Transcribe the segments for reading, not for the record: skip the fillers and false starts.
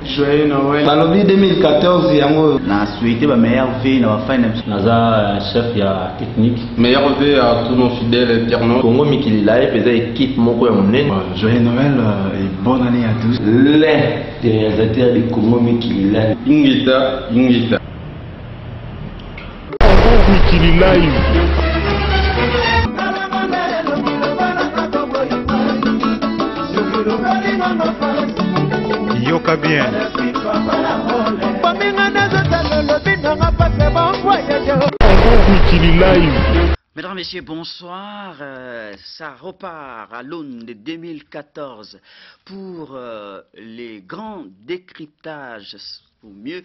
Joyeux Noël. Nalobi 2014 yango. Na souhaité ba meilleur vie na ba fine. Naza chef ya technique. Meilleur vie à tous nos fidèles internautes. Congo Mikili Live et équipe moko ya monene. Joyeux Noël et bonne année à tous. Les réalisateurs de Congo Mikili Live. Ingita. Congo Mikili Live. Yoka bien. Mesdames, Messieurs, bonsoir. Ça repart à l'aune de 2014 pour les grands décryptages pour mieux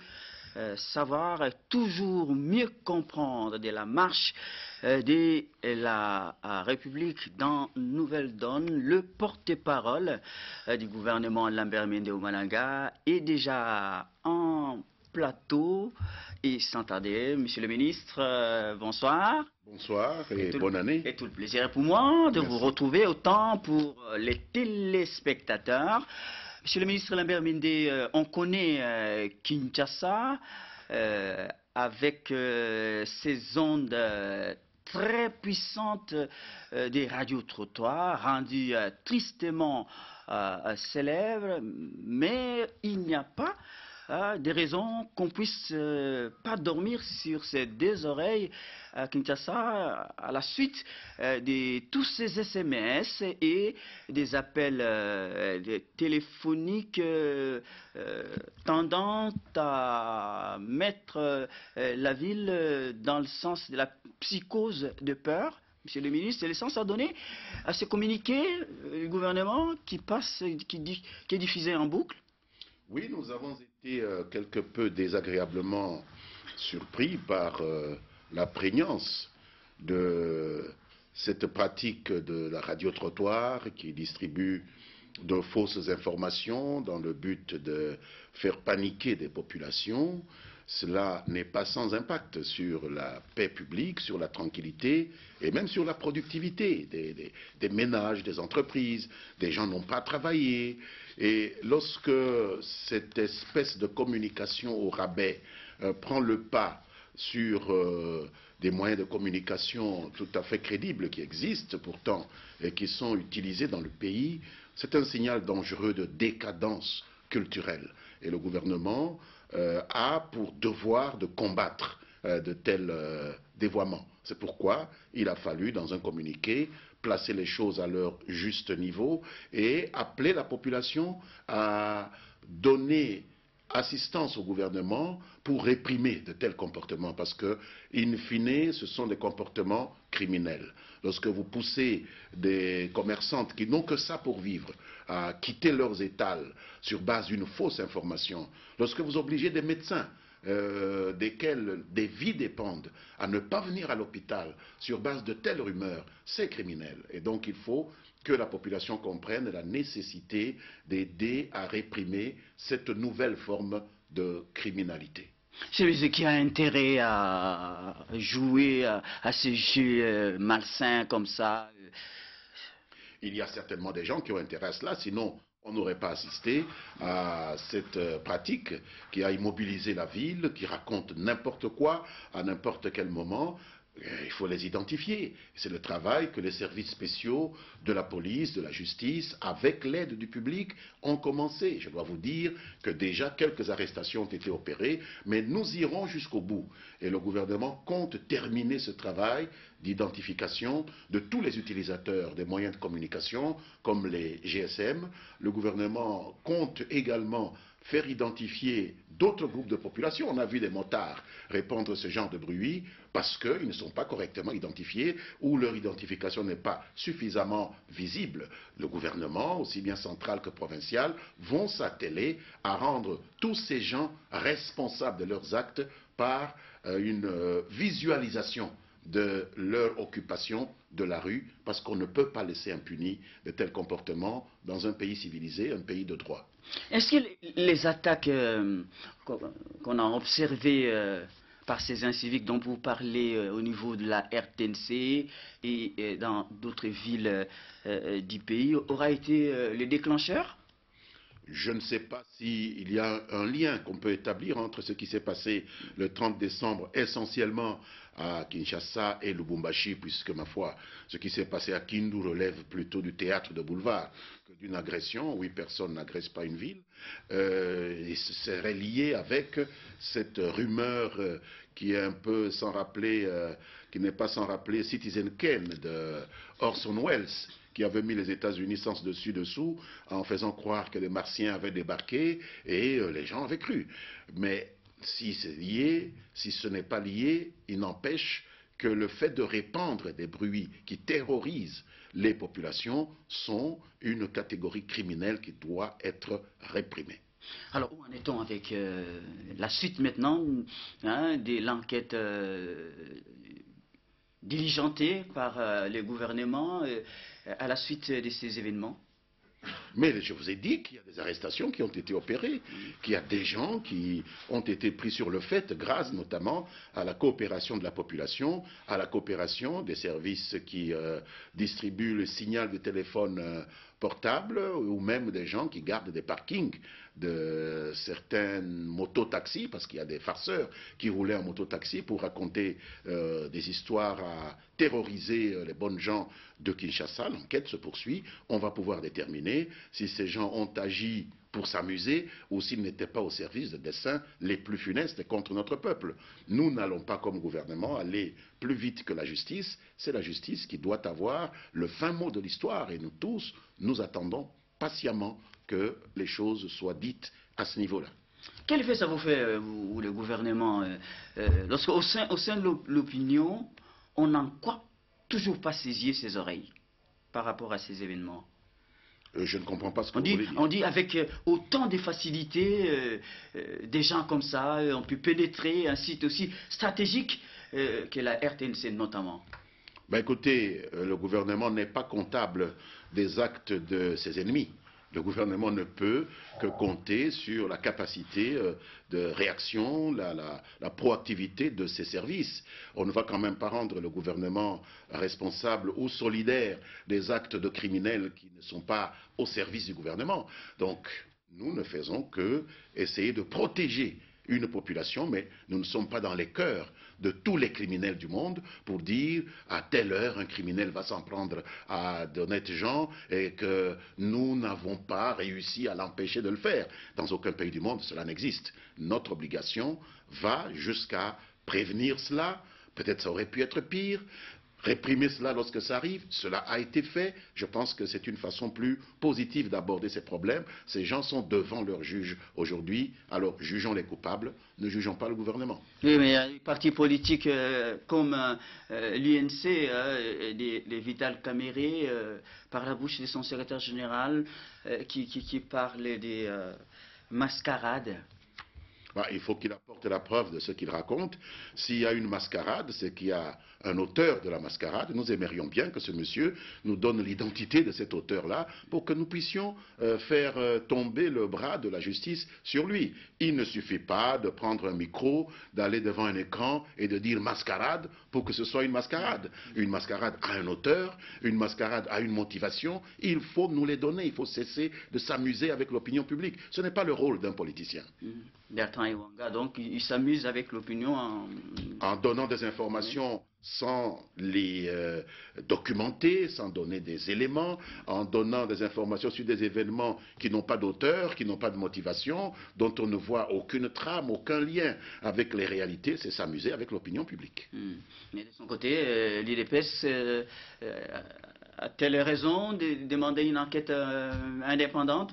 savoir, toujours mieux comprendre de la marche de la République dans Nouvelle Donne. Le porte-parole du gouvernement Lambert Mende Omalanga est déjà en plateau et sans tarder. Monsieur le ministre, bonsoir. Bonsoir et bonne année. Et tout le plaisir est pour moi de vous retrouver, autant pour les téléspectateurs. Monsieur le ministre Lambert Mende, on connaît Kinshasa avec ces ondes très puissantes des radiotrottoirs, rendues tristement célèbres, mais il n'y a pas des raisons qu'on puisse pas dormir sur ces deux oreilles à Kinshasa à la suite de tous ces SMS et des appels téléphoniques tendant à mettre la ville dans le sens de la psychose de peur. Monsieur le ministre, c'est le sens à donner à ce communiqué du gouvernement qui est diffusé en boucle. Oui, nous avons été quelque peu désagréablement surpris par la prégnance de cette pratique de la radio-trottoir qui distribue de fausses informations dans le but de faire paniquer des populations. Cela n'est pas sans impact sur la paix publique, sur la tranquillité et même sur la productivité des ménages, des entreprises. Des gens n'ont pas travaillé. Et lorsque cette espèce de communication au rabais prend le pas sur des moyens de communication tout à fait crédibles qui existent pourtant et qui sont utilisés dans le pays, c'est un signal dangereux de décadence culturelle. Et le gouvernement a pour devoir de combattre de tels dévoiements. C'est pourquoi il a fallu, dans un communiqué, placer les choses à leur juste niveau et appeler la population à donner assistance au gouvernement pour réprimer de tels comportements, parce que, in fine, ce sont des comportements criminels. Lorsque vous poussez des commerçantes qui n'ont que ça pour vivre à quitter leurs étals sur base d'une fausse information, lorsque vous obligez des médecins desquels des vies dépendent à ne pas venir à l'hôpital sur base de telles rumeurs, c'est criminel. Et donc il faut que la population comprenne la nécessité d'aider à réprimer cette nouvelle forme de criminalité. Celui qui a intérêt à jouer à ces jeux malsains comme ça. Il y a certainement des gens qui ont intérêt à cela, sinon on n'aurait pas assisté à cette pratique qui a immobilisé la ville, qui raconte n'importe quoi à n'importe quel moment. Il faut les identifier. C'est le travail que les services spéciaux de la police, de la justice, avec l'aide du public, ont commencé. Je dois vous dire que déjà quelques arrestations ont été opérées, mais nous irons jusqu'au bout. Et le gouvernement compte terminer ce travail d'identification de tous les utilisateurs des moyens de communication, comme les GSM. Le gouvernement compte également faire identifier d'autres groupes de population. On a vu des motards répandre ce genre de bruit parce qu'ils ne sont pas correctement identifiés ou leur identification n'est pas suffisamment visible. Le gouvernement, aussi bien central que provincial, vont s'atteler à rendre tous ces gens responsables de leurs actes par une visualisation de leur occupation de la rue, parce qu'on ne peut pas laisser impunis de tels comportements dans un pays civilisé, un pays de droit. Est-ce que les attaques qu'on a observées par ces inciviques dont vous parlez au niveau de la RTNC et dans d'autres villes du pays aura été le déclencheur? Je ne sais pas s'il y a un lien qu'on peut établir entre ce qui s'est passé le 30 décembre essentiellement à Kinshasa et Lubumbashi, puisque, ma foi, ce qui s'est passé à Kindu relève plutôt du théâtre de boulevard que d'une agression. Oui, personne n'agresse pas une ville. Et ce serait lié avec cette rumeur qui est un peu sans rappeler, qui n'est pas sans rappeler Citizen Kane de Orson Welles, qui avait mis les États-Unis sens dessus dessous en faisant croire que les Martiens avaient débarqué et les gens avaient cru. Mais si c'est lié, si ce n'est pas lié, il n'empêche que le fait de répandre des bruits qui terrorisent les populations sont une catégorie criminelle qui doit être réprimée. Alors, où en est-on avec la suite maintenant de l'enquête diligentée par les gouvernements à la suite de ces événements? Mais je vous ai dit qu'il y a des arrestations qui ont été opérées, qu'il y a des gens qui ont été pris sur le fait grâce notamment à la coopération de la population, à la coopération des services qui distribuent le signal de téléphone portable ou même des gens qui gardent des parkings de certaines mototaxis, parce qu'il y a des farceurs qui roulaient en mototaxi pour raconter des histoires à terroriser les bonnes gens de Kinshasa. L'enquête se poursuit, on va pouvoir déterminer si ces gens ont agi pour s'amuser ou s'ils n'étaient pas au service de desseins les plus funestes contre notre peuple. Nous n'allons pas comme gouvernement aller plus vite que la justice, c'est la justice qui doit avoir le fin mot de l'histoire et nous tous, nous attendons patiemment que les choses soient dites à ce niveau-là. Quel effet ça vous fait, vous, le gouvernement, lorsque au sein de l'opinion, on n'en croit toujours pas saisir ses oreilles par rapport à ces événements? Je ne comprends pas ce que vous voulez dire. On dit avec autant de facilité, des gens comme ça ont pu pénétrer un site aussi stratégique que la RTNC notamment. Ben écoutez, le gouvernement n'est pas comptable des actes de ses ennemis. Le gouvernement ne peut que compter sur la capacité de réaction, la proactivité de ses services. On ne va quand même pas rendre le gouvernement responsable ou solidaire des actes de criminels qui ne sont pas au service du gouvernement. Donc, nous ne faisons que essayer de protéger une population, mais nous ne sommes pas dans les cœurs de tous les criminels du monde pour dire à telle heure un criminel va s'en prendre à d'honnêtes gens et que nous n'avons pas réussi à l'empêcher de le faire. Dans aucun pays du monde cela n'existe. Notre obligation va jusqu'à prévenir cela, peut-être ça aurait pu être pire, réprimer cela lorsque ça arrive, cela a été fait. Je pense que c'est une façon plus positive d'aborder ces problèmes. Ces gens sont devant leur juge aujourd'hui, alors jugeons les coupables, ne jugeons pas le gouvernement. Oui, mais il y a des partis politiques comme l'UNC, les Vital Kamere, par la bouche de son secrétaire général, qui parle des mascarades. Il faut qu'il apporte la preuve de ce qu'il raconte. S'il y a une mascarade, c'est qu'il y a un auteur de la mascarade. Nous aimerions bien que ce monsieur nous donne l'identité de cet auteur-là pour que nous puissions faire tomber le bras de la justice sur lui. Il ne suffit pas de prendre un micro, d'aller devant un écran et de dire mascarade pour que ce soit une mascarade. Une mascarade a un auteur, une mascarade a une motivation. Il faut nous les donner, il faut cesser de s'amuser avec l'opinion publique. Ce n'est pas le rôle d'un politicien. Bertrand Iwanga, donc il s'amuse avec l'opinion en donnant des informations sans les documenter, sans donner des éléments, en donnant des informations sur des événements qui n'ont pas d'auteur, qui n'ont pas de motivation, dont on ne voit aucune trame, aucun lien avec les réalités, c'est s'amuser avec l'opinion publique. Mais de son côté, l'IDPS a-t-elle raison de demander une enquête indépendante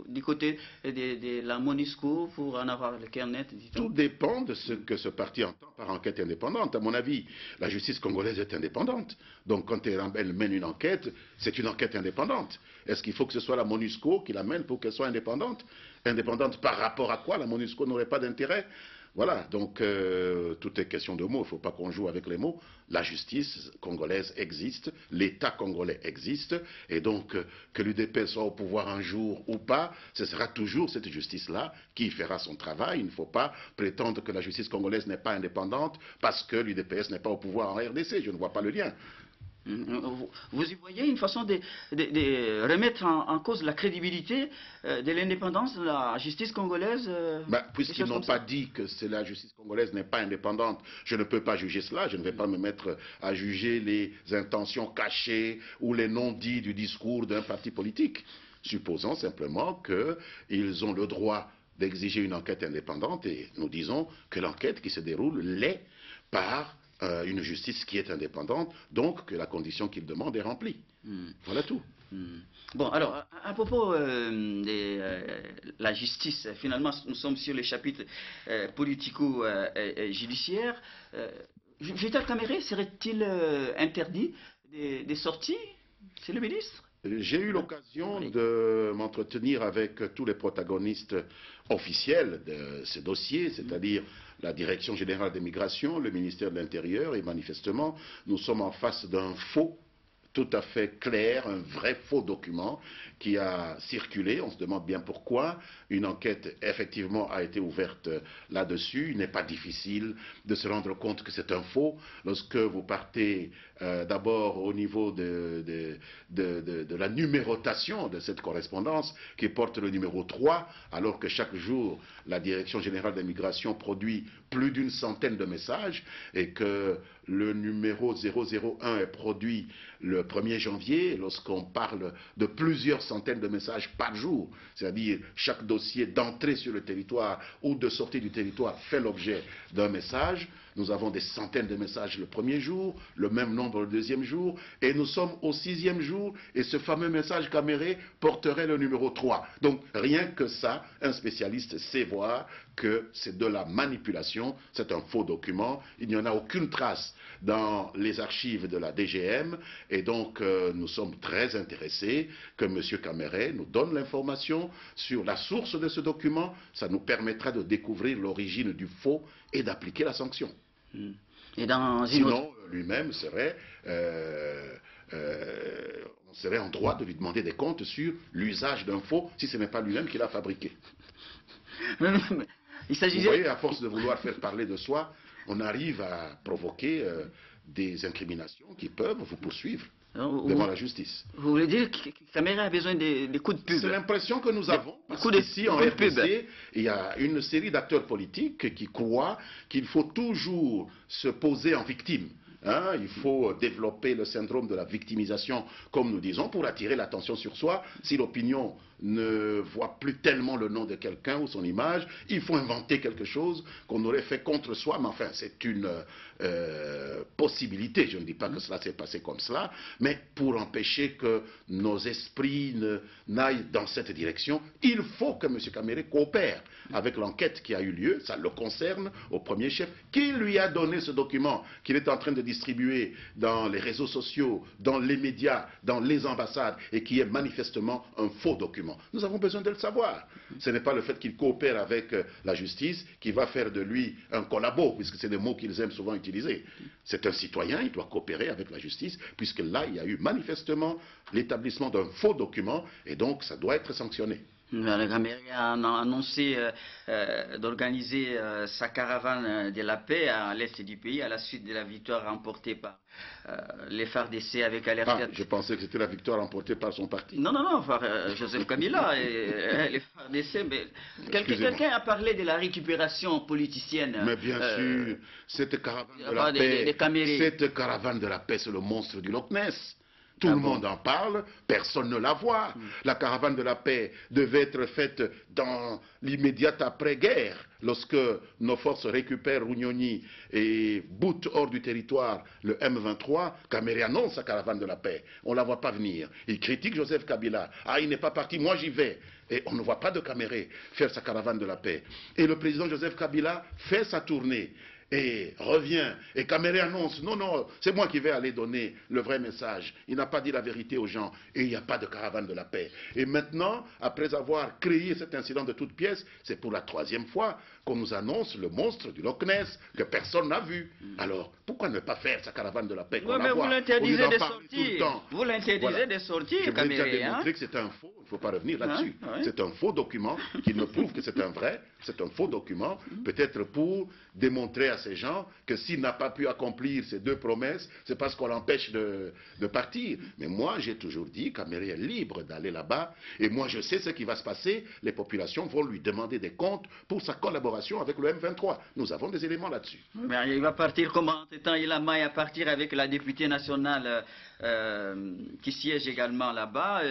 du côté de la MONUSCO pour en avoir le cœur net? Tout dépend de ce que ce parti entend par enquête indépendante. À mon avis, la justice congolaise est indépendante. Donc quand elle mène une enquête, c'est une enquête indépendante. Est-ce qu'il faut que ce soit la MONUSCO qui la mène pour qu'elle soit indépendante? Indépendante par rapport à quoi? La MONUSCO n'aurait pas d'intérêt. Voilà, donc tout est question de mots, il ne faut pas qu'on joue avec les mots. La justice congolaise existe, l'État congolais existe, et donc que l'UDPS soit au pouvoir un jour ou pas, ce sera toujours cette justice-là qui fera son travail. Il ne faut pas prétendre que la justice congolaise n'est pas indépendante parce que l'UDPS n'est pas au pouvoir en RDC, je ne vois pas le lien. Vous y voyez une façon de remettre en cause la crédibilité de l'indépendance de la justice congolaise puisqu'ils n'ont pas dit que la justice congolaise n'est pas indépendante, je ne peux pas juger cela, je ne vais pas me mettre à juger les intentions cachées ou les non-dits du discours d'un parti politique. Supposons simplement qu'ils ont le droit d'exiger une enquête indépendante et nous disons que l'enquête qui se déroule l'est par une justice qui est indépendante, donc que la condition qu'ils demandent est remplie. Voilà tout. Bon, alors, à propos de la justice, finalement, nous sommes sur les chapitres politico-judiciaires. Vital Kamerhe serait-il interdit des sorties, c'est le ministre? J'ai eu l'occasion de m'entretenir avec tous les protagonistes officiels de ce dossier, c'est-à-dire la Direction générale des migrations, le ministère de l'Intérieur, et manifestement, nous sommes en face d'un faux tout à fait clair, un vrai faux document qui a circulé. On se demande bien pourquoi. Une enquête, effectivement, a été ouverte là-dessus. Il n'est pas difficile de se rendre compte que c'est un faux. Lorsque vous partez d'abord au niveau de la numérotation de cette correspondance qui porte le numéro 3, alors que chaque jour, la Direction générale des migrations produit plus d'une centaine de messages et que le numéro 001 est produit le 1er janvier, lorsqu'on parle de plusieurs centaines de messages par jour, c'est-à-dire chaque dossier d'entrée sur le territoire ou de sortie du territoire fait l'objet d'un message. Nous avons des centaines de messages le 1er jour, le même nombre le 2e jour, et nous sommes au 6e jour, et ce fameux message Kamerhe porterait le numéro 3. Donc rien que ça, un spécialiste sait voir que c'est de la manipulation, c'est un faux document, il n'y en a aucune trace dans les archives de la DGM, et donc nous sommes très intéressés que M. Kamerhe nous donne l'information sur la source de ce document. Ça nous permettra de découvrir l'origine du faux et d'appliquer la sanction. Et dans sinon, lui-même serait, on serait en droit de lui demander des comptes sur l'usage d'un faux, si ce n'est pas lui-même qui l'a fabriqué. Il s'agissait... Vous voyez, à force de vouloir faire parler de soi, on arrive à provoquer des incriminations qui peuvent vous poursuivre devant la justice. Vous voulez dire que Kamerhe a besoin des coups de pub? C'est l'impression que nous avons, parce qu'ici en RDC, il y a une série d'acteurs politiques qui croient qu'il faut toujours se poser en victime. Il faut développer le syndrome de la victimisation, comme nous disons, pour attirer l'attention sur soi. Si l'opinion ne voit plus tellement le nom de quelqu'un ou son image, il faut inventer quelque chose qu'on aurait fait contre soi. Mais enfin, c'est une possibilité. Je ne dis pas que cela s'est passé comme cela, mais pour empêcher que nos esprits n'aillent dans cette direction, il faut que M. Kamerhe coopère avec l'enquête qui a eu lieu. Ça le concerne au premier chef. Qui lui a donné ce document qu'il est en train de distribué dans les réseaux sociaux, dans les médias, dans les ambassades, et qui est manifestement un faux document. Nous avons besoin de le savoir. Ce n'est pas le fait qu'il coopère avec la justice qui va faire de lui un collabo, puisque c'est des mots qu'ils aiment souvent utiliser. C'est un citoyen, il doit coopérer avec la justice, puisque là, il y a eu manifestement l'établissement d'un faux document, et donc ça doit être sanctionné. Le Kamerhe a annoncé d'organiser sa caravane de la paix à l'est du pays à la suite de la victoire remportée par les FARDC avec Alerte. Je pensais que c'était la victoire remportée par son parti. Non, par Joseph Kabila et les FARDC. Mais quelqu'un a parlé de la récupération politicienne. Mais bien sûr, cette caravane de la paix, c'est le monstre du Loch Ness. Tout le monde en parle, personne ne la voit. La caravane de la paix devait être faite dans l'immédiate après-guerre, lorsque nos forces récupèrent Runyonyi et boutent hors du territoire le M23. Kamerhe annonce sa caravane de la paix. On ne la voit pas venir. Il critique Joseph Kabila. Ah, il n'est pas parti, moi j'y vais. Et on ne voit pas de Kamerhe faire sa caravane de la paix. Et le président Joseph Kabila fait sa tournée. Et revient, et Kamerhe annonce, non, c'est moi qui vais aller donner le vrai message. Il n'a pas dit la vérité aux gens, et il n'y a pas de caravane de la paix. Et maintenant, après avoir créé cet incident de toutes pièces, c'est pour la 3e fois qu'on nous annonce le monstre du Loch Ness, que personne n'a vu. Alors, pourquoi ne pas faire sa caravane de la paix? Oui, mais vous l'interdisez des sorties. Vous l'interdisez des sorties, Kamerhe. Je viens de démontrer que c'est un faux, il ne faut pas revenir là-dessus. C'est un faux document qui ne prouve que c'est un vrai, c'est un faux document, peut-être pour démontrer à ces gens que s'il n'a pas pu accomplir ces 2 promesses, c'est parce qu'on l'empêche de partir. Mais moi, j'ai toujours dit qu'Améré est libre d'aller là-bas. Et moi, je sais ce qui va se passer. Les populations vont lui demander des comptes pour sa collaboration avec le M23. Nous avons des éléments là-dessus. Mais il va partir comment? Entre-temps, il a maille à partir avec la députée nationale qui siège également là-bas.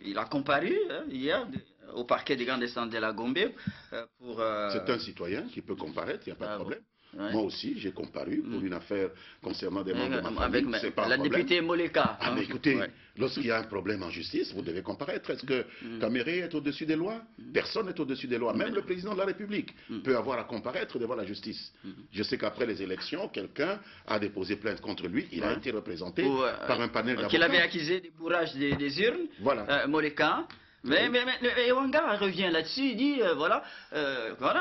Il a comparu hier au parquet des grandes instances de la Gombe pour... C'est un citoyen qui peut comparaître, il n'y a pas de problème. Ouais. Moi aussi, j'ai comparu pour une affaire concernant des membres de ma avec famille. C'est pas la un problème. députée Moleka. Ah, mais écoutez, lorsqu'il y a un problème en justice, vous devez comparaître. Est-ce que Caméré est au-dessus des lois? Personne n'est au-dessus des lois. Même le président de la République peut avoir à comparaître devant la justice. Je sais qu'après les élections, quelqu'un a déposé plainte contre lui. Il a été représenté par un panel d'avocats. Qu'il avait accusé des bourrages des urnes, voilà. Moleka. Mais Wanga revient là-dessus, il dit, voilà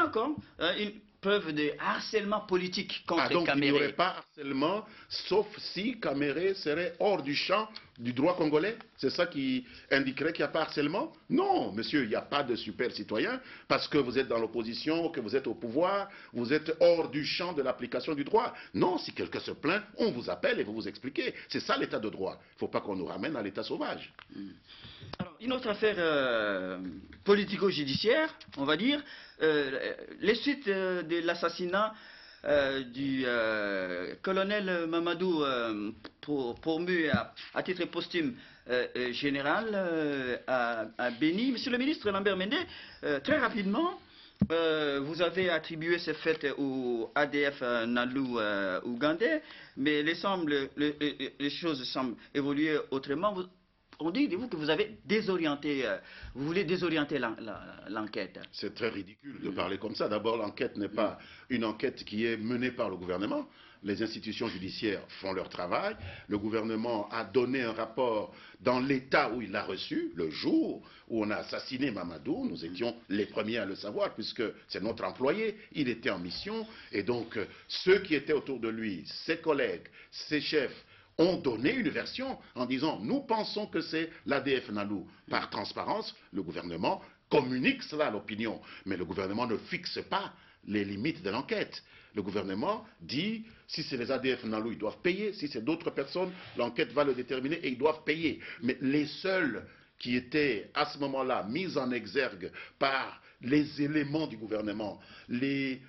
encore, une preuve de harcèlement politique contre donc Caméré. Il n'y aurait pas harcèlement, sauf si Caméré serait hors du champ du droit congolais. C'est ça qui indiquerait qu'il n'y a pas harcèlement? Non, monsieur, il n'y a pas de super citoyen parce que vous êtes dans l'opposition, que vous êtes au pouvoir, vous êtes hors du champ de l'application du droit. Non, si quelqu'un se plaint, on vous appelle et vous vous expliquez. C'est ça l'état de droit. Il ne faut pas qu'on nous ramène à l'état sauvage. Alors, une autre affaire politico-judiciaire, on va dire, les suites de l'assassinat du colonel Mamadou promu à titre posthume général à Béni. Monsieur le ministre Lambert Mende, très rapidement, vous avez attribué ces faits au ADF Nalou ougandais, mais les choses semblent évoluer autrement. On dit de vous que vous avez désorienté, vous voulez désorienter l'enquête. C'est très ridicule de parler comme ça. D'abord, l'enquête n'est pas une enquête qui est menée par le gouvernement. Les institutions judiciaires font leur travail. Le gouvernement a donné un rapport dans l'état où il l'a reçu, le jour où on a assassiné Mamadou. Nous étions les premiers à le savoir puisque c'est notre employé. Il était en mission. Et donc, ceux qui étaient autour de lui, ses collègues, ses chefs, ont donné une version en disant « Nous pensons que c'est l'ADF Nalou ». Par transparence, le gouvernement communique cela à l'opinion. Mais le gouvernement ne fixe pas les limites de l'enquête. Le gouvernement dit « Si c'est les ADF Nalou, ils doivent payer. Si c'est d'autres personnes, l'enquête va le déterminer et ils doivent payer. » Mais les seuls qui étaient à ce moment-là mis en exergue par les éléments du gouvernement, les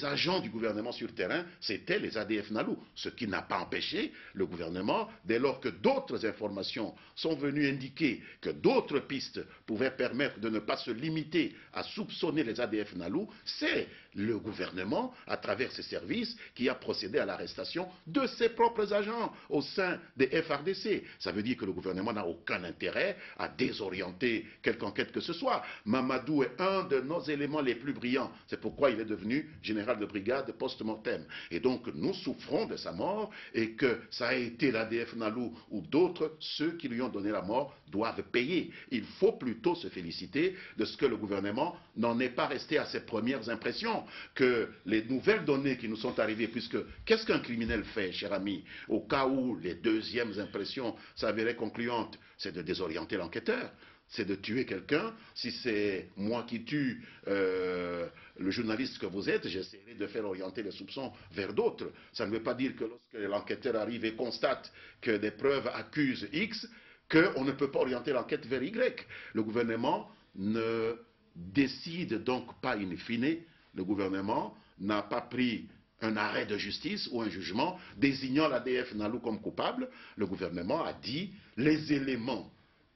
agents du gouvernement sur terrain, c'était les ADF Nalou. Ce qui n'a pas empêché le gouvernement, dès lors que d'autres informations sont venues indiquer que d'autres pistes pouvaient permettre de ne pas se limiter à soupçonner les ADF Nalou, c'est le gouvernement, à travers ses services, qui a procédé à l'arrestation de ses propres agents au sein des FRDC. Ça veut dire que le gouvernement n'a aucun intérêt à désorienter quelque enquête que ce soit. Mamadou est un de nos éléments les plus brillants. C'est pourquoi il est devenu général de brigade post-mortem. Et donc nous souffrons de sa mort et que ça a été l'ADF Nalou ou d'autres, ceux qui lui ont donné la mort doivent payer. Il faut plutôt se féliciter de ce que le gouvernement n'en est pas resté à ses premières impressions, que les nouvelles données qui nous sont arrivées, puisque qu'est-ce qu'un criminel fait, cher ami, au cas où les deuxièmes impressions s'avéraient concluantes? C'est de désorienter l'enquêteur. C'est de tuer quelqu'un. Si c'est moi qui tue le journaliste que vous êtes, j'essaierai de faire orienter les soupçons vers d'autres. Ça ne veut pas dire que lorsque l'enquêteur arrive et constate que des preuves accusent X, qu'on ne peut pas orienter l'enquête vers Y. Le gouvernement ne décide donc pas in fine. Le gouvernement n'a pas pris un arrêt de justice ou un jugement désignant l'ADF Nalou comme coupable. Le gouvernement a dit les éléments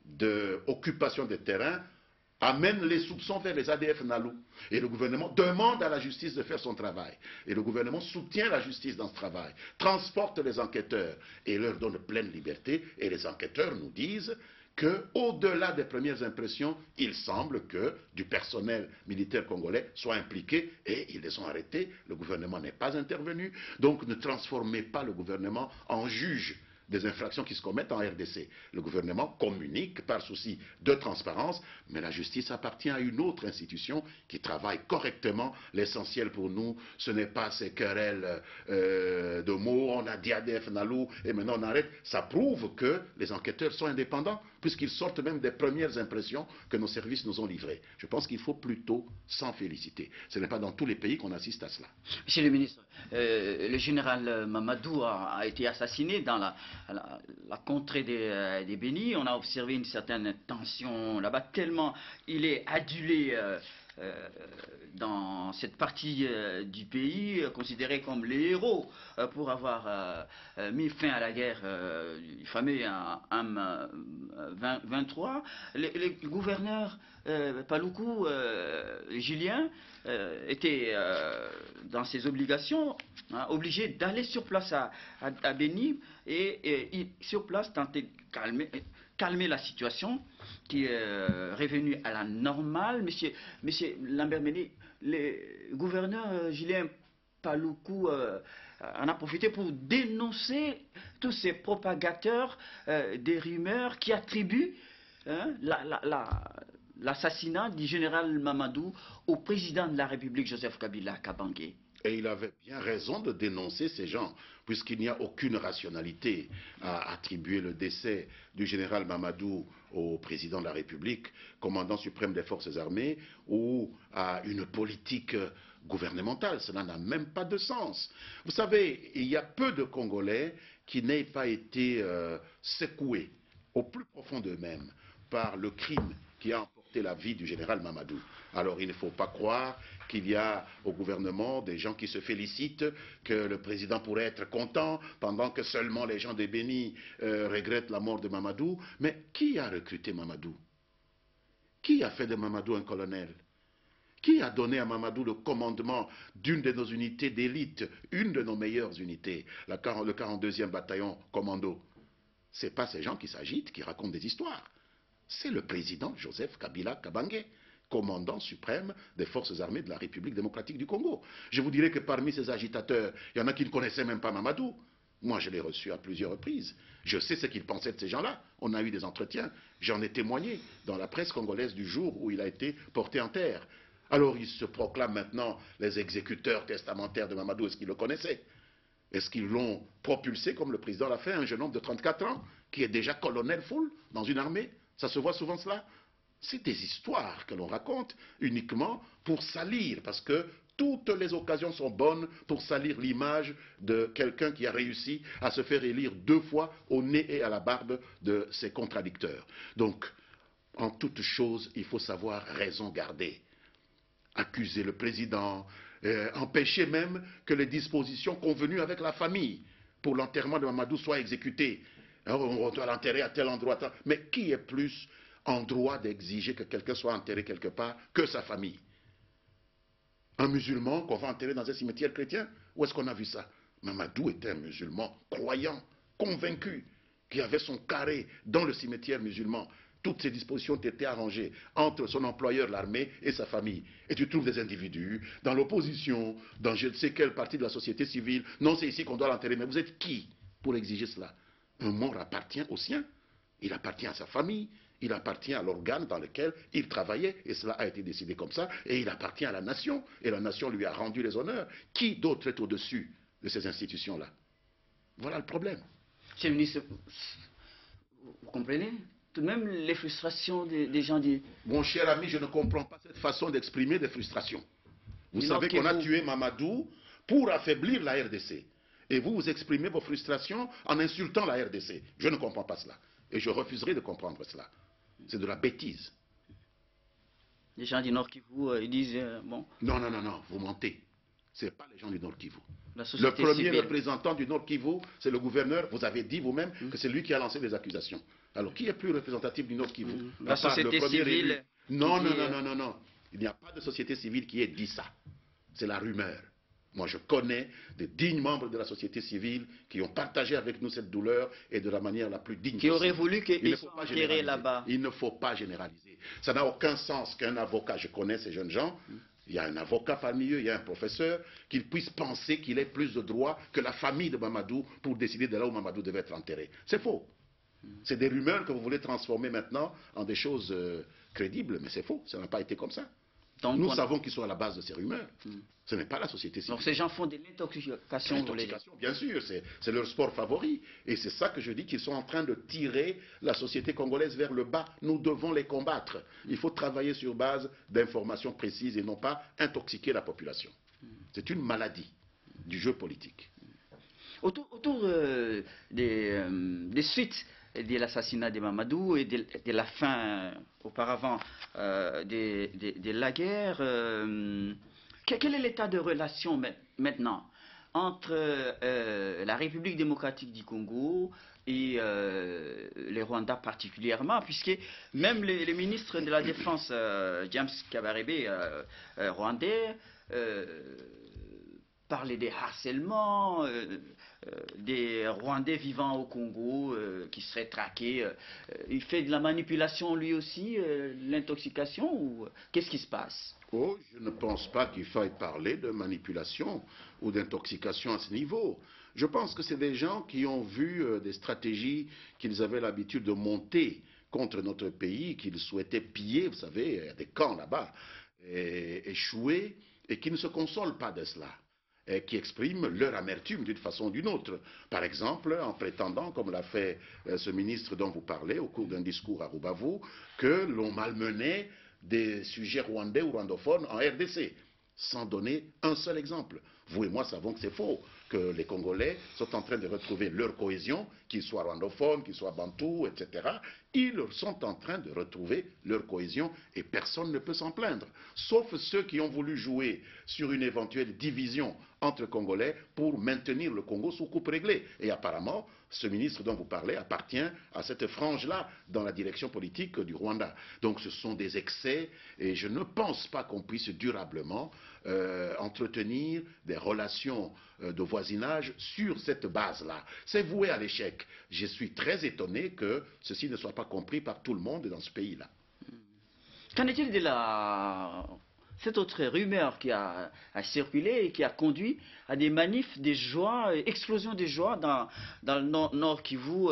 d'occupation des terrains amènent les soupçons vers les ADF Nalou. Et le gouvernement demande à la justice de faire son travail. Et le gouvernement soutient la justice dans ce travail, transporte les enquêteurs et leur donne pleine liberté. Et les enquêteurs nous disent qu'au-delà des premières impressions, il semble que du personnel militaire congolais soit impliqué et ils les ont arrêtés. Le gouvernement n'est pas intervenu. Donc ne transformez pas le gouvernement en juge des infractions qui se commettent en RDC. Le gouvernement communique par souci de transparence, mais la justice appartient à une autre institution qui travaille correctement. L'essentiel pour nous, ce n'est pas ces querelles de mots, on a dit ADF Nalou et maintenant on arrête. Ça prouve que les enquêteurs sont indépendants. puisqu'ils sortent même des premières impressions que nos services nous ont livrées. Je pense qu'il faut plutôt s'en féliciter. Ce n'est pas dans tous les pays qu'on assiste à cela. Monsieur le ministre, le général Mamadou a été assassiné dans la contrée des Bénis. On a observé une certaine tension là-bas, tellement il est adulé dans cette partie du pays, considéré comme les héros pour avoir mis fin à la guerre du fameux M23. Les gouverneurs Paloukou, Julien, étaient dans ses obligations, obligés d'aller sur place à Béni et sur place tenter de calmer la situation qui est revenue à la normale. Monsieur Lambert Mende, le gouverneur Julien Paloukou en a profité pour dénoncer tous ces propagateurs des rumeurs qui attribuent l'assassinat du général Mamadou au président de la République, Joseph Kabila Kabange. Et il avait bien raison de dénoncer ces gens, puisqu'il n'y a aucune rationalité à attribuer le décès du général Mamadou au président de la République, commandant suprême des forces armées, ou à une politique gouvernementale. Cela n'a même pas de sens. Vous savez, il y a peu de Congolais qui n'aient pas été secoués au plus profond d'eux-mêmes par le crime qui a emporté la vie du général Mamadou. Alors il ne faut pas croire qu'il y a au gouvernement des gens qui se félicitent que le président pourrait être content pendant que seulement les gens de Béni regrettent la mort de Mamadou. Mais qui a recruté Mamadou? Qui a fait de Mamadou un colonel? Qui a donné à Mamadou le commandement d'une de nos unités d'élite, une de nos meilleures unités, le 42e bataillon commando? Ce n'est pas ces gens qui s'agitent, qui racontent des histoires. C'est le président Joseph Kabila Kabange, commandant suprême des forces armées de la République démocratique du Congo. Je vous dirais que parmi ces agitateurs, il y en a qui ne connaissaient même pas Mamadou. Moi, je l'ai reçu à plusieurs reprises. Je sais ce qu'ils pensaient de ces gens-là. On a eu des entretiens. J'en ai témoigné dans la presse congolaise du jour où il a été porté en terre. Alors, ils se proclament maintenant les exécuteurs testamentaires de Mamadou. Est-ce qu'ils le connaissaient? Est-ce qu'ils l'ont propulsé, comme le président l'a fait, un jeune homme de 34 ans, qui est déjà colonel full dans une armée? Ça se voit souvent cela. C'est des histoires que l'on raconte uniquement pour salir, parce que toutes les occasions sont bonnes pour salir l'image de quelqu'un qui a réussi à se faire élire 2 fois au nez et à la barbe de ses contradicteurs. Donc, en toute chose, il faut savoir raison garder. Accuser le président, empêcher même que les dispositions convenues avec la famille pour l'enterrement de Mamadou soient exécutées. On doit l'enterrer à tel endroit. Mais qui est plus en droit d'exiger que quelqu'un soit enterré quelque part que sa famille? Un musulman qu'on va enterrer dans un cimetière chrétien? Où est-ce qu'on a vu ça? Mamadou était un musulman croyant, convaincu, qui avait son carré dans le cimetière musulman. Toutes ces dispositions ont été arrangées entre son employeur, l'armée, et sa famille. Et tu trouves des individus dans l'opposition, dans je ne sais quelle partie de la société civile. Non, c'est ici qu'on doit l'enterrer. Mais vous êtes qui pour exiger cela? Un mort appartient au sien, il appartient à sa famille, il appartient à l'organe dans lequel il travaillait, et cela a été décidé comme ça, et il appartient à la nation, et la nation lui a rendu les honneurs. Qui d'autre est au-dessus de ces institutions-là? Voilà le problème. Monsieur le ministre, vous comprenez tout de même les frustrations des gens du... Mon cher ami, je ne comprends pas cette façon d'exprimer des frustrations. Vous savez qu'on a tué Mamadou pour affaiblir la RDC. Et vous, vous exprimez vos frustrations en insultant la RDC. Je ne comprends pas cela. Et je refuserai de comprendre cela. C'est de la bêtise. Les gens du Nord Kivu, ils disent... bon. Non, non, non, non, vous mentez. Ce n'est pas les gens du Nord Kivu. Le premier représentant du Nord Kivu, c'est le gouverneur. Vous avez dit vous-même que c'est lui qui a lancé les accusations. Alors, qui est plus représentatif du Nord Kivu? La société civile. Non, non, non, non, non, non. Il n'y a pas de société civile qui ait dit ça. C'est la rumeur. Moi, je connais de dignes membres de la société civile qui ont partagé avec nous cette douleur et de la manière la plus digne. Qui auraient voulu qu'ils soient enterrés là-bas. Il ne faut pas généraliser. Ça n'a aucun sens qu'un avocat, je connais ces jeunes gens, il y a un avocat parmi eux, il y a un professeur, qu'il puisse penser qu'il ait plus de droits que la famille de Mamadou pour décider de là où Mamadou devait être enterré. C'est faux. C'est des rumeurs que vous voulez transformer maintenant en des choses crédibles, mais c'est faux. Ça n'a pas été comme ça. Donc, nous savons qu'ils sont à la base de ces rumeurs. Ce n'est pas la société civile. Donc ces gens font de l'intoxication. L'intoxication, bien sûr, c'est leur sport favori. Et c'est ça que je dis qu'ils sont en train de tirer la société congolaise vers le bas. Nous devons les combattre. Il faut travailler sur base d'informations précises et non pas intoxiquer la population. C'est une maladie du jeu politique. Autour des suites de l'assassinat de Mamadou et de la fin auparavant de la guerre, quel est l'état de relation maintenant entre la République démocratique du Congo et les Rwandais particulièrement, puisque même les ministres de la Défense, James Kabarebe, rwandais, parler des harcèlements, des Rwandais vivant au Congo qui seraient traqués. Il fait de la manipulation lui aussi, l'intoxication, ou qu'est-ce qui se passe? Oh, je ne pense pas qu'il faille parler de manipulation ou d'intoxication à ce niveau. Je pense que c'est des gens qui ont vu des stratégies qu'ils avaient l'habitude de monter contre notre pays, qu'ils souhaitaient piller, vous savez, il y a des camps là-bas, et échouer, et qui ne se consolent pas de cela, et qui expriment leur amertume d'une façon ou d'une autre. Par exemple, en prétendant, comme l'a fait ce ministre dont vous parlez au cours d'un discours à Rubavu, que l'on malmenait des sujets rwandais ou rwandophones en RDC, sans donner un seul exemple. Vous et moi savons que c'est faux, que les Congolais sont en train de retrouver leur cohésion, qu'ils soient rwandophones, qu'ils soient bantous, etc. Ils sont en train de retrouver leur cohésion et personne ne peut s'en plaindre. Sauf ceux qui ont voulu jouer sur une éventuelle division entre Congolais pour maintenir le Congo sous coupe réglée. Et apparemment, ce ministre dont vous parlez appartient à cette frange-là dans la direction politique du Rwanda. Donc ce sont des excès et je ne pense pas qu'on puisse durablement entretenir des relations de voisinage sur cette base-là. C'est voué à l'échec. Je suis très étonné que ceci ne soit pas compris par tout le monde dans ce pays-là. Qu'en est-il de cette autre rumeur qui a circulé et qui a conduit à des manifs de joie, explosion de joie dans le nord Kivu,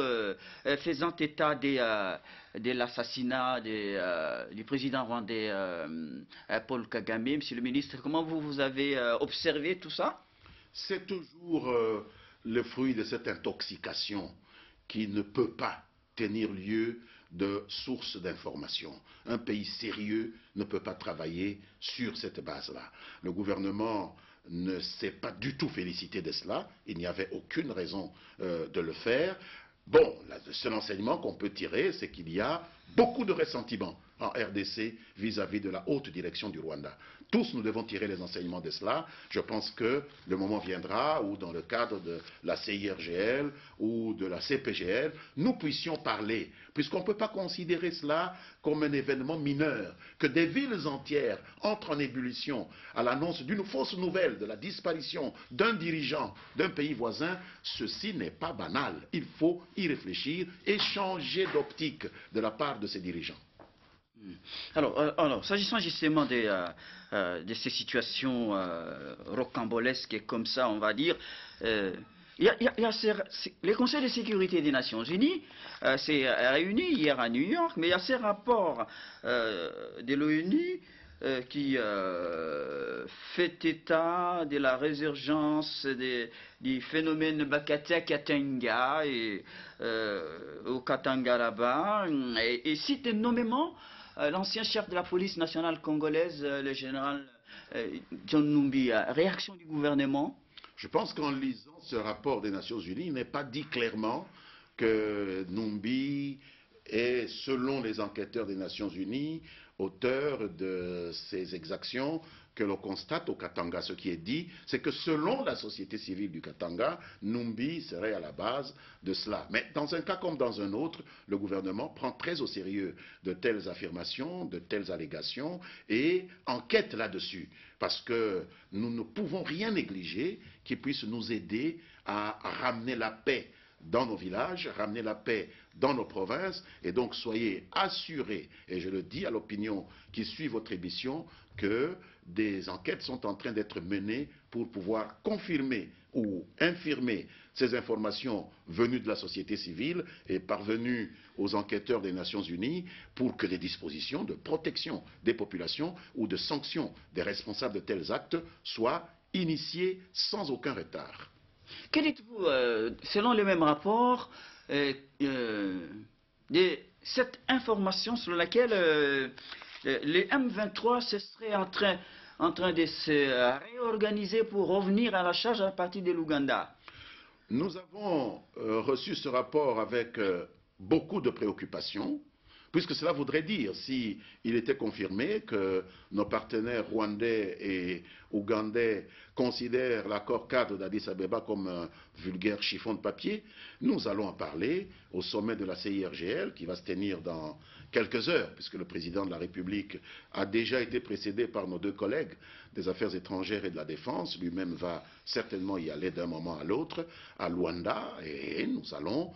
faisant état de l'assassinat du président rwandais Paul Kagame. Monsieur le ministre, comment vous avez observé tout ça? C'est toujours le fruit de cette intoxication qui ne peut pas tenir lieu de source d'information. Un pays sérieux ne peut pas travailler sur cette base-là. Le gouvernement ne s'est pas du tout félicité de cela. Il n'y avait aucune raison de le faire. Bon, le seul enseignement qu'on peut tirer, c'est qu'il y a beaucoup de ressentiment en RDC vis-à-vis de la haute direction du Rwanda. Tous nous devons tirer les enseignements de cela. Je pense que le moment viendra où dans le cadre de la CIRGL ou de la CPGL, nous puissions parler, puisqu'on ne peut pas considérer cela comme un événement mineur, que des villes entières entrent en ébullition à l'annonce d'une fausse nouvelle de la disparition d'un dirigeant d'un pays voisin. Ceci n'est pas banal. Il faut y réfléchir et changer d'optique de la part de ces dirigeants. Alors s'agissant justement de ces situations rocambolesques comme ça, on va dire, les conseils de sécurité des Nations Unies s'est réuni hier à New York, mais il y a ces rapports de l'ONU qui fait état de la résurgence du phénomène Bakatia-Katanga et au Katanga là-bas, et cite nommément l'ancien chef de la police nationale congolaise, le général John Numbi. Réaction du gouvernement? Je pense qu'en lisant ce rapport des Nations Unies, il n'est pas dit clairement que Numbi est, selon les enquêteurs des Nations Unies, auteur de ces exactions que l'on constate au Katanga. Ce qui est dit, c'est que selon la société civile du Katanga, Numbi serait à la base de cela. Mais dans un cas comme dans un autre, le gouvernement prend très au sérieux de telles affirmations, de telles allégations et enquête là-dessus. Parce que nous ne pouvons rien négliger qui puisse nous aider à ramener la paix dans nos villages, ramener la paix dans nos provinces, et donc soyez assurés, et je le dis à l'opinion qui suit votre émission, que des enquêtes sont en train d'être menées pour pouvoir confirmer ou infirmer ces informations venues de la société civile et parvenues aux enquêteurs des Nations Unies pour que des dispositions de protection des populations ou de sanction des responsables de tels actes soient initiées sans aucun retard. Que dites-vous, selon les mêmes rapports, de cette information sur laquelle les M23 se seraient en train de se réorganiser pour revenir à la charge à partir de l'Ouganda? Nous avons reçu ce rapport avec beaucoup de préoccupations, puisque cela voudrait dire, s'il était confirmé, que nos partenaires rwandais et ougandais considèrent l'accord cadre d'Addis Abeba comme un vulgaire chiffon de papier, nous allons en parler au sommet de la CIRGL qui va se tenir dans quelques heures, puisque le président de la République a déjà été précédé par nos deux collègues des Affaires étrangères et de la Défense. Lui-même va certainement y aller d'un moment à l'autre à Luanda, et nous allons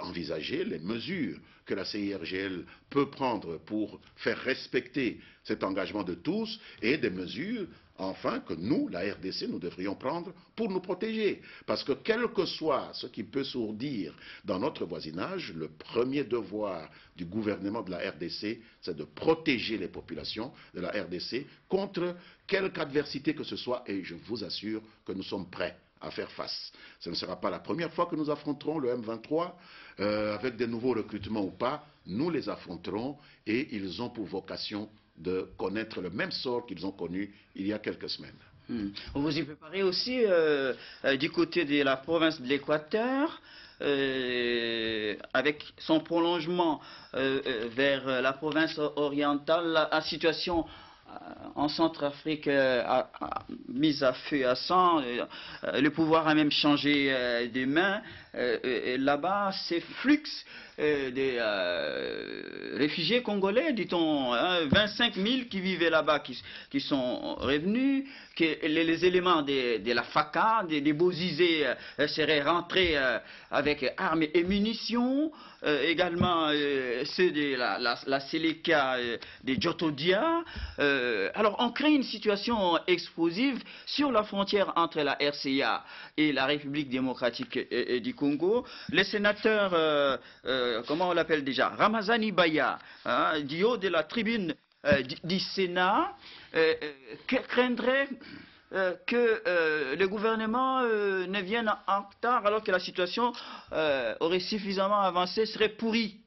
envisager les mesures que la CIRGL peut prendre pour faire respecter cet engagement de tous, et des mesures enfin que nous, la RDC, nous devrions prendre pour nous protéger. Parce que quel que soit ce qui peut sourdir dans notre voisinage, le premier devoir du gouvernement de la RDC, c'est de protéger les populations de la RDC contre quelque adversité que ce soit, et je vous assure que nous sommes prêts à faire face. Ce ne sera pas la première fois que nous affronterons le M23, avec des nouveaux recrutements ou pas, nous les affronterons, et ils ont pour vocation de connaître le même sort qu'ils ont connu il y a quelques semaines. Vous y préparez aussi du côté de la province de l'Équateur, avec son prolongement vers la province orientale, la situation en Centrafrique a mis à feu et à sang, le pouvoir a même changé de main. Là-bas, ces flux des réfugiés congolais, dit-on, 25 000 qui vivaient là-bas, qui sont revenus, que les éléments de la FACA, des Bozizé, seraient rentrés avec armes et munitions, également ceux de la Seleka des Djotodia. Alors on crée une situation explosive sur la frontière entre la RCA et la République démocratique du Congo. Les sénateurs, comment on l'appelle déjà, Ramazani Baya, du haut de la tribune du Sénat, craindrait que le gouvernement ne vienne en retard alors que la situation aurait suffisamment avancé, serait pourrie.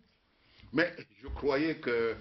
Mais je croyais que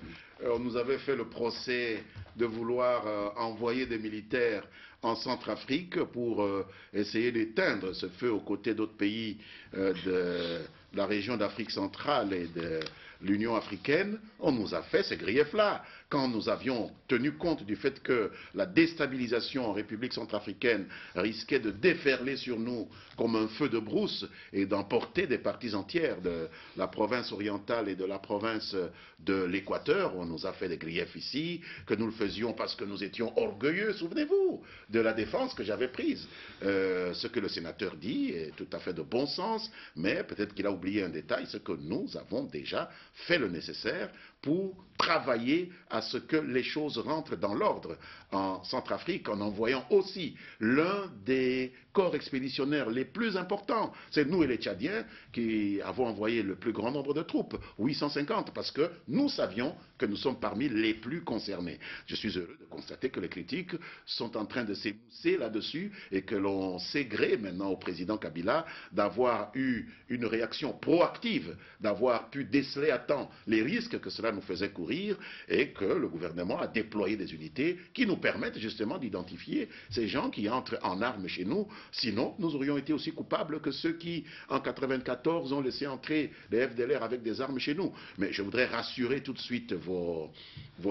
on nous avait fait le procès de vouloir envoyer des militaires en Centrafrique pour essayer d'éteindre ce feu aux côtés d'autres pays de la région d'Afrique centrale et de l'Union africaine. On nous a fait ces griefs-là. Quand nous avions tenu compte du fait que la déstabilisation en République centrafricaine risquait de déferler sur nous comme un feu de brousse et d'emporter des parties entières de la province orientale et de la province de l'Équateur, on nous a fait des griefs ici, que nous le faisions parce que nous étions orgueilleux, souvenez-vous, de la défense que j'avais prise. Ce que le sénateur dit est tout à fait de bon sens, mais peut-être qu'il a oublié un détail, c'est que nous avons déjà fait le nécessaire pour travailler à ce que les choses rentrent dans l'ordre en Centrafrique, en envoyant aussi l'un des corps expéditionnaires les plus importants. C'est nous et les Tchadiens qui avons envoyé le plus grand nombre de troupes, 850, parce que nous savions que nous sommes parmi les plus concernés. Je suis heureux de constater que les critiques sont en train de s'émousser là-dessus et que l'on sait gré maintenant au président Kabila d'avoir eu une réaction proactive, d'avoir pu déceler à temps les risques que cela nous faisait courir et que le gouvernement a déployé des unités qui nous permettent justement d'identifier ces gens qui entrent en armes chez nous. Sinon, nous aurions été aussi coupables que ceux qui, en 1994, ont laissé entrer les FDLR avec des armes chez nous. Mais je voudrais rassurer tout de suite vos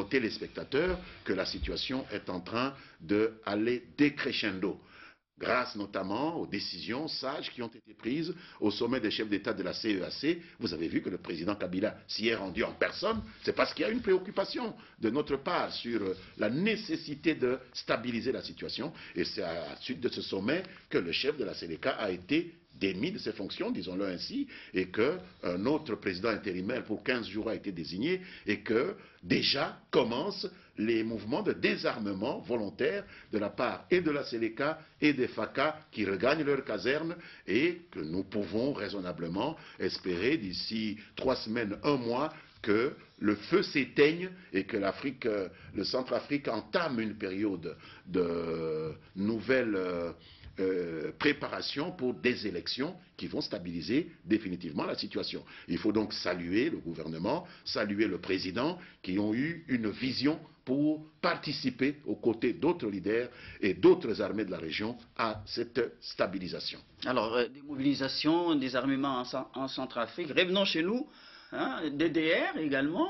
téléspectateurs que la situation est en train d'aller décrescendo, grâce notamment aux décisions sages qui ont été prises au sommet des chefs d'État de la CEAC. Vous avez vu que le président Kabila s'y est rendu en personne. C'est parce qu'il y a une préoccupation de notre part sur la nécessité de stabiliser la situation. Et c'est à la suite de ce sommet que le chef de la Seleka a été démis de ses fonctions, disons-le ainsi, et qu'un autre président intérimaire pour 15 jours a été désigné, et que déjà commencent les mouvements de désarmement volontaire de la part et de la Séléka et des FACA qui regagnent leur caserne, et que nous pouvons raisonnablement espérer d'ici 3 semaines, 1 mois, que le feu s'éteigne et que le Centrafrique entame une période de nouvelle préparation pour des élections qui vont stabiliser définitivement la situation. Il faut donc saluer le gouvernement, saluer le président qui ont eu une vision pour participer aux côtés d'autres leaders et d'autres armées de la région à cette stabilisation. Alors, des mobilisations, des armements en Centrafrique. Revenons chez nous. Hein, DDR également,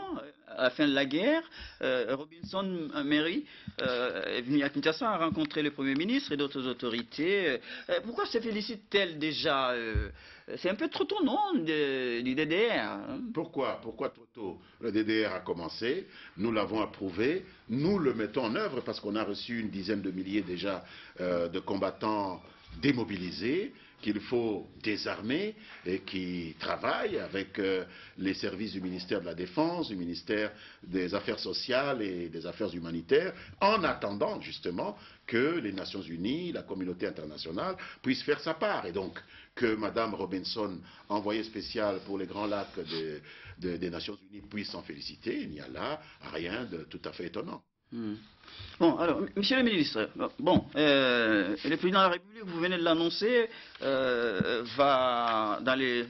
à la fin de la guerre, Robinson Mary est venu à Kinshasa, a rencontré le Premier ministre et d'autres autorités. Pourquoi se félicite-t-elle déjà c'est un peu trop tôt, non, du DDR hein? Pourquoi trop tôt? Le DDR a commencé, nous l'avons approuvé, nous le mettons en œuvre parce qu'on a reçu une dizaine de milliers déjà de combattants démobilisés, qu'il faut désarmer et qui travaillent avec les services du ministère de la Défense, du ministère des Affaires sociales et des Affaires humanitaires, en attendant justement que les Nations Unies, la communauté internationale puissent faire sa part. Et donc que Mme Robinson, envoyée spéciale pour les Grands Lacs des Nations Unies, puisse s'en féliciter, il n'y a là rien de tout à fait étonnant. Bon, alors, monsieur le ministre, bon, le président de la République, vous venez de l'annoncer, va, dans les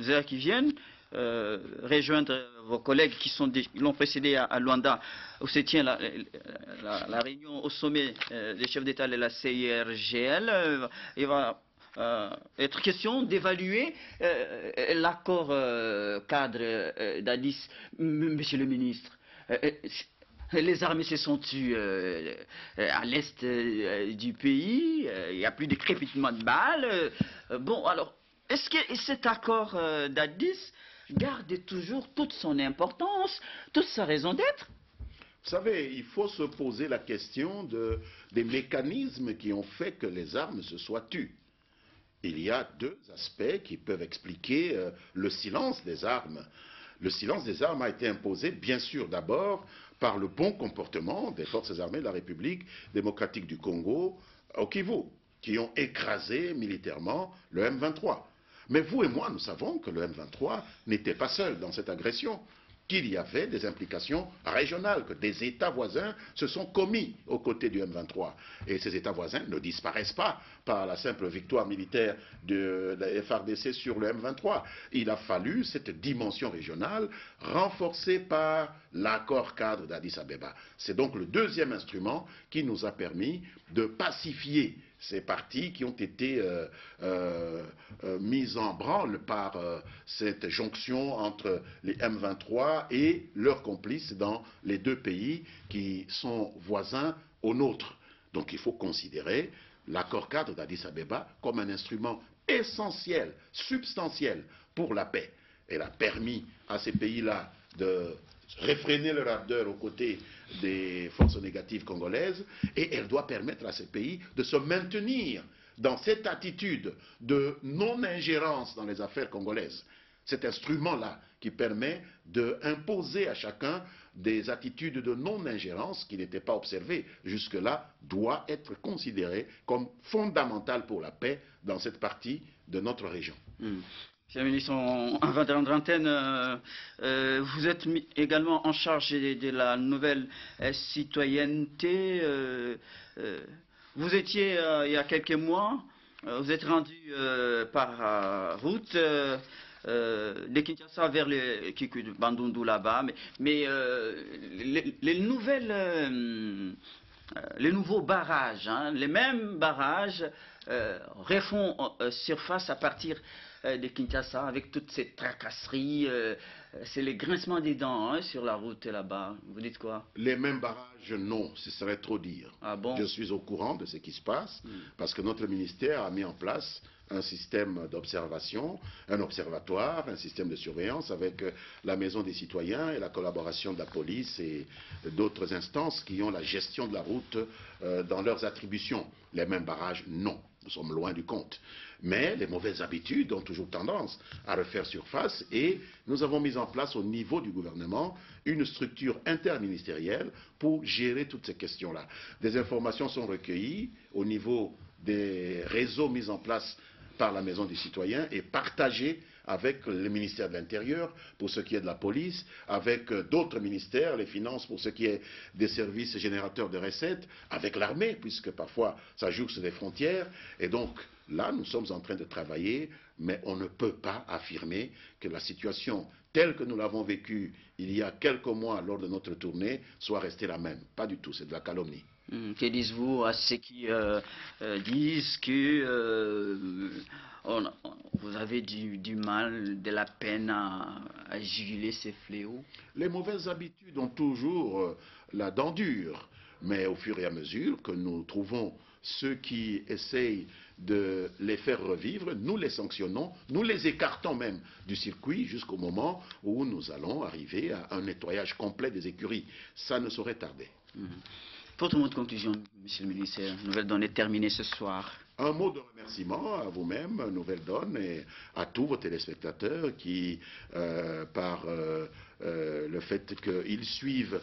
heures qui viennent, rejoindre vos collègues qui l'ont précédé à Luanda, où se tient la réunion au sommet des chefs d'État de la CIRGL. Il va être question d'évaluer l'accord cadre d'Addis, monsieur le ministre. Les armées se sont tues à l'est du pays, il n'y a plus de crépitement de balles. Bon, alors, est-ce que cet accord d'Addis garde toujours toute son importance, toute sa raison d'être? Vous savez, il faut se poser la question des mécanismes qui ont fait que les armes se soient tues. Il y a 2 aspects qui peuvent expliquer le silence des armes. Le silence des armes a été imposé, bien sûr, d'abord par le bon comportement des forces armées de la République démocratique du Congo au Kivu, qui ont écrasé militairement le M23. Mais vous et moi, nous savons que le M23 n'était pas seul dans cette agression, qu'il y avait des implications régionales, que des États voisins se sont commis aux côtés du M23. Et ces États voisins ne disparaissent pas par la simple victoire militaire de la FARDC sur le M23. Il a fallu cette dimension régionale renforcée par l'accord cadre d'Addis Abeba. C'est donc le 2e instrument qui nous a permis de pacifier ces partis qui ont été mis en branle par cette jonction entre les M23 et leurs complices dans les 2 pays qui sont voisins aux nôtres. Donc il faut considérer l'accord cadre d'Addis Abeba comme un instrument essentiel, substantiel pour la paix. Elle a permis à ces pays-là de réfréner leur ardeur aux côtés des forces négatives congolaises, et elle doit permettre à ces pays de se maintenir dans cette attitude de non-ingérence dans les affaires congolaises. Cet instrument-là qui permet d'imposer à chacun des attitudes de non-ingérence qui n'étaient pas observées jusque-là doit être considéré comme fondamental pour la paix dans cette partie de notre région. Monsieur le ministre, en vingtaine, vous êtes également en charge de la nouvelle citoyenneté. Vous étiez, il y a quelques mois, vous êtes rendu par route de Kinshasa vers le Bandundu là-bas, mais les nouveaux barrages, hein, les mêmes barrages refont surface à partir de Kinshasa avec toutes ces tracasseries, c'est les grincements des dents hein, sur la route là-bas. Vous dites quoi? Les mêmes barrages, non, ce serait trop dire. Ah bon? Je suis au courant de ce qui se passe parce que notre ministère a mis en place un système d'observation, un observatoire, un système de surveillance avec la Maison des citoyens et la collaboration de la police et d'autres instances qui ont la gestion de la route dans leurs attributions. Les mêmes barrages, non. Nous sommes loin du compte. Mais les mauvaises habitudes ont toujours tendance à refaire surface et nous avons mis en place au niveau du gouvernement une structure interministérielle pour gérer toutes ces questions-là. Des informations sont recueillies au niveau des réseaux mis en place par la Maison du Citoyen et partagées avec le ministère de l'Intérieur pour ce qui est de la police, avec d'autres ministères, les finances pour ce qui est des services générateurs de recettes, avec l'armée, puisque parfois ça joue sur les frontières. Et donc là, nous sommes en train de travailler, mais on ne peut pas affirmer que la situation telle que nous l'avons vécue il y a quelques mois lors de notre tournée soit restée la même. Pas du tout, c'est de la calomnie. Que dites-vous à ceux qui disent que vous avez du mal, de la peine à juguler ces fléaux? Les mauvaises habitudes ont toujours la dent dure, mais au fur et à mesure que nous trouvons ceux qui essayent de les faire revivre, nous les sanctionnons, nous les écartons même du circuit jusqu'au moment où nous allons arriver à un nettoyage complet des écuries. Ça ne saurait tarder. Pour tout le monde, conclusion, Monsieur le ministre, Nouvelle Donne est terminée ce soir. Un mot de remerciement à vous-même, Nouvelle Donne, et à tous vos téléspectateurs qui, par le fait qu'ils suivent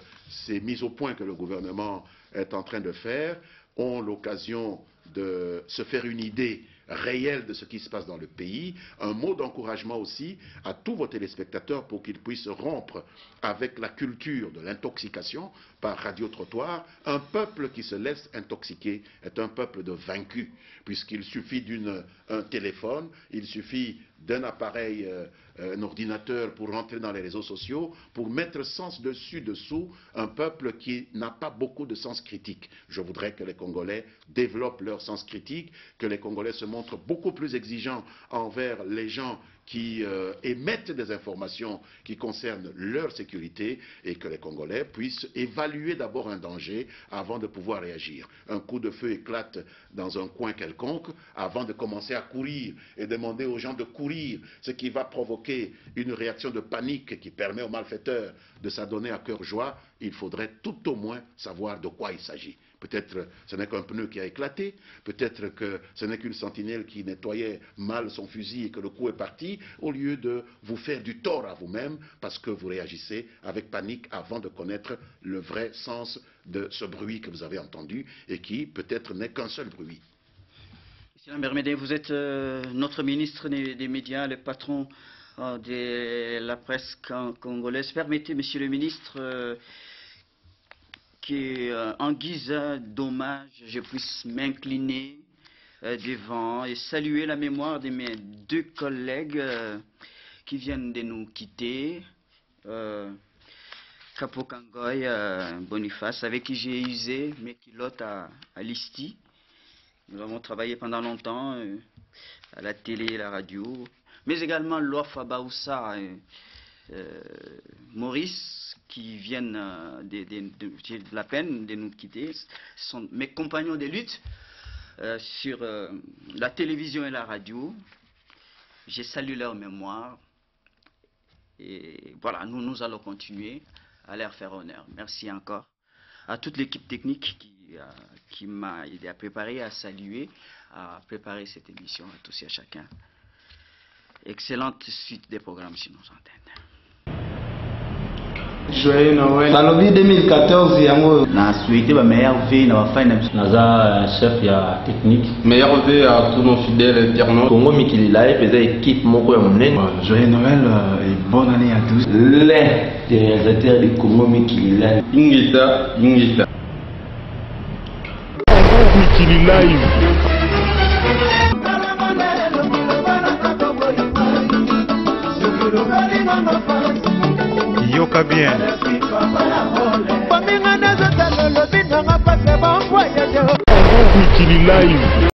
ces mises au point que le gouvernement est en train de faire, ont l'occasion de se faire une idée réelle de ce qui se passe dans le pays. Un mot d'encouragement aussi à tous vos téléspectateurs pour qu'ils puissent rompre avec la culture de l'intoxication par radio-trottoir. Un peuple qui se laisse intoxiquer est un peuple de vaincus, puisqu'il suffit d'un téléphone, il suffit d'un appareil, un ordinateur pour rentrer dans les réseaux sociaux, pour mettre sens dessus-dessous un peuple qui n'a pas beaucoup de sens critique. Je voudrais que les Congolais développent leur sens critique, que les Congolais se montrent beaucoup plus exigeants envers les gens qui émettent des informations qui concernent leur sécurité et que les Congolais puissent évaluer d'abord un danger avant de pouvoir réagir. Un coup de feu éclate dans un coin quelconque avant de commencer à courir et demander aux gens de courir, ce qui va provoquer une réaction de panique qui permet aux malfaiteurs de s'adonner à cœur joie. Il faudrait tout au moins savoir de quoi il s'agit. Peut-être ce n'est qu'un pneu qui a éclaté, peut-être que ce n'est qu'une sentinelle qui nettoyait mal son fusil et que le coup est parti, au lieu de vous faire du tort à vous-même parce que vous réagissez avec panique avant de connaître le vrai sens de ce bruit que vous avez entendu et qui peut-être n'est qu'un seul bruit. Monsieur Lambert Médé, vous êtes notre ministre des médias, le patron de la presse congolaise. Permettez, monsieur le ministre, qu'en guise d'hommage, je puisse m'incliner devant et saluer la mémoire de mes deux collègues qui viennent de nous quitter, Capo Kangoy Boniface, avec qui j'ai usé mes culottes à Listi. Nous avons travaillé pendant longtemps à la télé et la radio, mais également Loafa Baoussa, Maurice, qui viennent de la peine de nous quitter. Ce sont mes compagnons de lutte sur la télévision et la radio. J'ai salué leur mémoire. Et voilà, nous allons continuer à leur faire honneur. Merci encore à toute l'équipe technique qui m'a aidé à préparer, à saluer, à préparer cette émission, à tous et à chacun. Excellente suite des programmes sur nos antennes. Joyeux Noël. Balobi 2014 yango na souhaité ba meilleur vie na ba fine naza chef ya technique. Meilleur vœu à tous nos fidèles internautes. Congo Mikili Live eza équipe moko ya monene. Joyeux Noël et bonne année à tous. Les réalisateurs de Congo Mikili Live. Ingita. Mikili Live. Yoka bien. Mikili Live.